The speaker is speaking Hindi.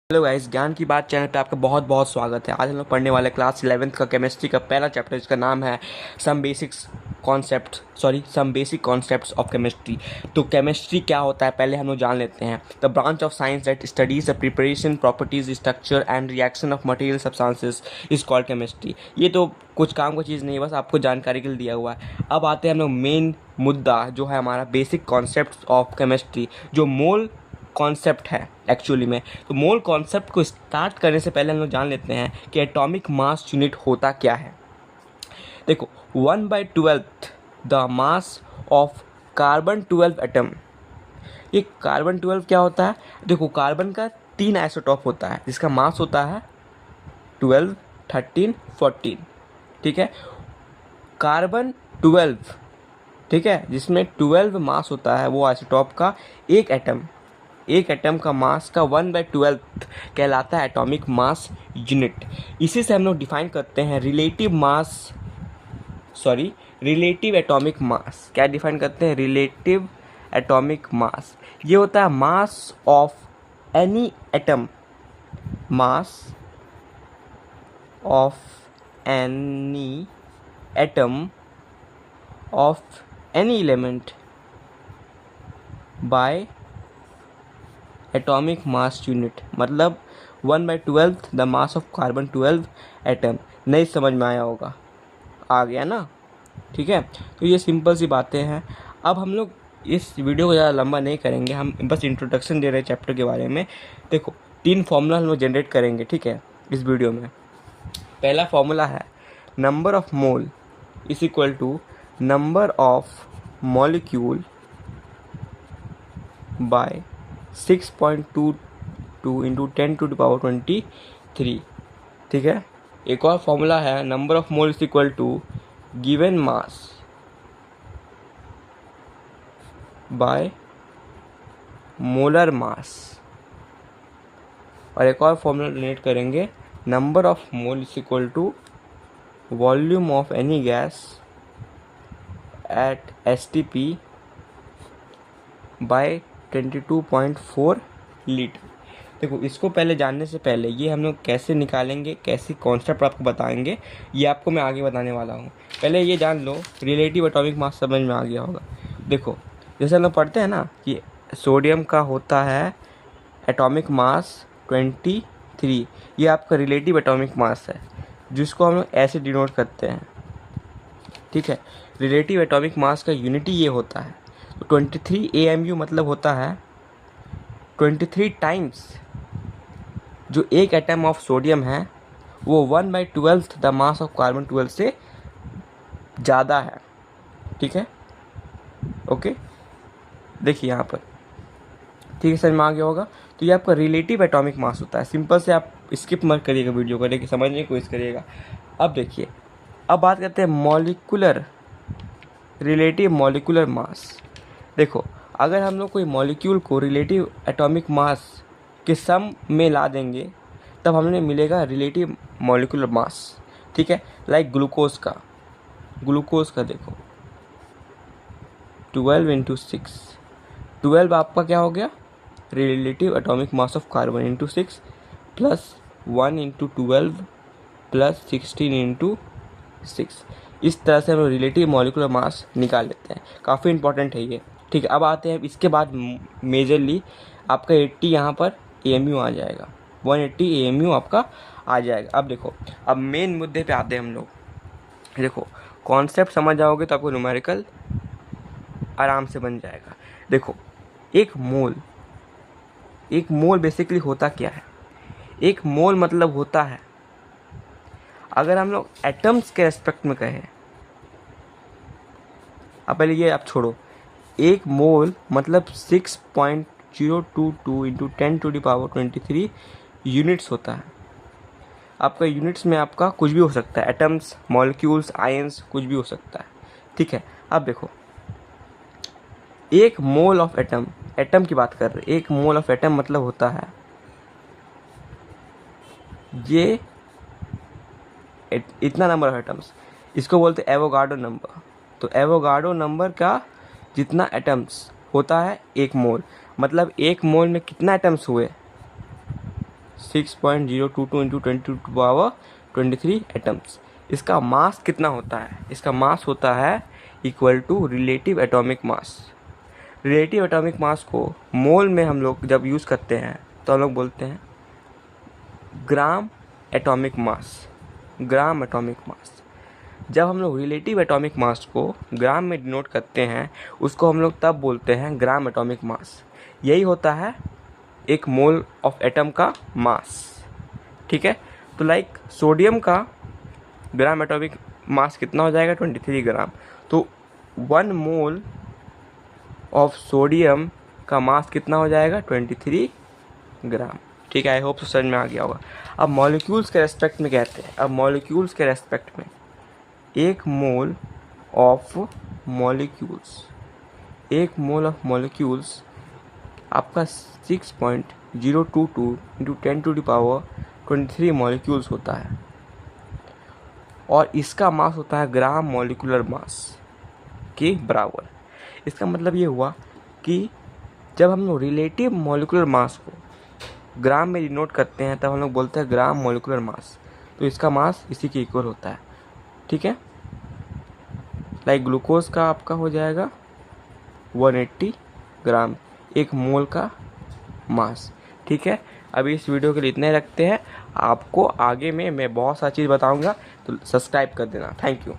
हेलो गाइस, ज्ञान की बात चैनल पे आपका बहुत बहुत स्वागत है। आज हम लोग पढ़ने वाले क्लास 11th का केमिस्ट्री का पहला चैप्टर, जिसका नाम है some basic concepts of chemistry. तो केमिस्ट्री क्या होता है पहले हम लोग जान लेते हैं। The branch of science that studies the preparation, properties, structure and reaction of material substances is called chemistry. ये तो कुछ काम की चीज़ नहीं है, बस आपको जानकारी के लिए दिया हुआ है। अब आते हैं हम लोग मेन मुद्दा, जो है हमारा बेसिक कॉन्सेप्ट ऑफ केमिस्ट्री, जो मोल कॉन्सेप्ट है एक्चुअली में। तो मोल कॉन्सेप्ट को स्टार्ट करने से पहले हम लोग जान लेते हैं कि एटॉमिक मास यूनिट होता क्या है। देखो, 1/12 the mass of carbon 12 atom. ये कार्बन 12 क्या होता है? देखो, कार्बन का 3 आइसोटॉप होता है जिसका मास होता है 12, 13, 14। ठीक है, कार्बन 12, ठीक है, जिसमें 12 मास होता है, वो आइसोटॉप का एक एटम का मास का 1/12 कहलाता है एटॉमिक मास यूनिट। इसी से हम लोग डिफाइन करते हैं रिलेटिव एटॉमिक मास। क्या डिफाइन करते हैं? रिलेटिव एटॉमिक मास। ये होता है mass of any atom, mass of any atom of any element by atomic mass unit. मतलब 1/12 the mass of carbon 12 atom. नहीं समझ में आया होगा? आ गया ना? ठीक है, तो ये सिंपल सी बातें हैं। अब हम लोग इस वीडियो को ज़्यादा लंबा नहीं करेंगे, हम बस इंट्रोडक्शन दे रहे हैं चैप्टर के बारे में। देखो, 3 फार्मूला हम लोग जनरेट करेंगे, ठीक है, इस वीडियो में। पहला फार्मूला है number of mole is equal to number of molecule by 6.22 into 10⁻23। ठीक है, एक और फॉर्मूला है number of mole is equal to given mass by molar mass. और एक और फॉर्मूला जनरेट करेंगे number of mole is equal to volume of any gas at STP by 22.4 litre. देखो, इसको पहले जानने से पहले ये हम लोग कैसे निकालेंगे, कैसे कॉन्सेप्ट आपको बताएंगे, ये आपको मैं आगे बताने वाला हूँ। पहले ये जान लो, रिलेटिव एटॉमिक मास समझ में आ गया होगा। देखो, जैसे हम लोग पढ़ते हैं ना कि सोडियम का होता है एटॉमिक मास 23। ये आपका रिलेटिव एटॉमिक मास है, जिसको हम लोग ऐसे डिनोट करते हैं। ठीक है, रिलेटिव एटॉमिक मास का यूनिटी ये होता है। तो 23 AMU मतलब होता है 23 टाइम्स जो एक एटम ऑफ सोडियम है वो 1/12 द मास ऑफ कार्बन 12 से ज़्यादा है। ठीक है, ओके, देखिए यहाँ पर, ठीक है, समझ में आ गया होगा। तो ये आपका रिलेटिव एटॉमिक मास होता है। सिंपल से आप स्किप मत करिएगा वीडियो को, लेकिन समझने की कोशिश करिएगा। अब देखिए, अब बात करते हैं रिलेटिव मॉलिक्यूलर मास। देखो, अगर हम लोग कोई मॉलिक्यूल को रिलेटिव एटॉमिक मास के सम में ला देंगे, तब हमें मिलेगा रिलेटिव मॉलिक्यूलर मास। ठीक है, लाइक ग्लूकोज का देखो 12 इंटू 6, 12 आपका क्या हो गया? Relative atomic mass of carbon into 6 plus 1 into 12 plus 16 into 6। इस तरह से हम रिलेटिव मॉलिक्यूलर मास निकाल लेते हैं। काफ़ी इंपॉर्टेंट है ये। ठीक है, अब आते हैं इसके बाद मेजरली आपका 80 यहाँ पर AMU आ जाएगा, 180 AMU आपका आ जाएगा। अब देखो, अब मेन मुद्दे पे आते हैं हम लोग। देखो, कॉन्सेप्ट समझ जाओगे तो आपको न्यूमेरिकल आराम से बन जाएगा। देखो, एक मोल बेसिकली होता क्या है? एक मोल मतलब होता है, अगर हम लोग एटम्स के रेस्पेक्ट में कहें, अब पहले ये आप छोड़ो, एक मोल मतलब 6.022 इंटू 10⁻23 यूनिट्स होता है। आपका यूनिट्स में आपका कुछ भी हो सकता है, एटम्स, मॉलिक्यूल्स, आयंस, कुछ भी हो सकता है। ठीक है, अब देखो, एक मोल ऑफ एटम की बात कर रहे हैं। एक मोल ऑफ एटम मतलब होता है ये इतना नंबर ऑफ एटम्स, इसको बोलते हैं एवोगाड्रो नंबर। तो एवोगाड्रो नंबर का जितना एटम्स होता है एक मोल, मतलब एक मोल में कितना एटम्स हुए? 6.022 इंटू 10⁻23 एटम्स। इसका मास कितना होता है? इसका मास होता है equal to relative atomic mass. Relative atomic mass को मोल में हम लोग जब यूज़ करते हैं तो हम लोग बोलते हैं gram atomic mass. Gram atomic mass. जब हम लोग रिलेटिव एटॉमिक मास को ग्राम में डिनोट करते हैं उसको हम लोग तब बोलते हैं ग्राम एटॉमिक मास। यही होता है एक मोल ऑफ एटम का मास। ठीक है, तो लाइक सोडियम का ग्राम एटॉमिक मास कितना हो जाएगा? 23 ग्राम। तो 1 मोल ऑफ सोडियम का मास कितना हो जाएगा? 23 ग्राम। ठीक है, आई होप समझ में आ गया होगा। अब मॉलिक्यूल्स के रेस्पेक्ट में कहते हैं, अब मॉलिक्यूल्स के रेस्पेक्ट में 1 mole of molecules, 1 mole of molecules आपका 6.022 इंटू 10⁻23 मॉलिक्यूल्स होता है और इसका मास होता है ग्राम मॉलिक्यूलर मास के बराबर। इसका मतलब ये हुआ कि जब हम लोग रिलेटिव मॉलिक्यूलर मास को ग्राम में डिनोट करते हैं तब हम लोग बोलते हैं ग्राम मॉलिक्यूलर मास। तो इसका मास इसी के इक्वल होता है। ठीक है, लाइक ग्लूकोज का आपका हो जाएगा 180 ग्राम, 1 मोल का मास। ठीक है, अभी इस वीडियो के लिए इतना ही रखते हैं। आपको आगे में मैं बहुत सारी चीज़ बताऊंगा, तो सब्सक्राइब कर देना। Thank you.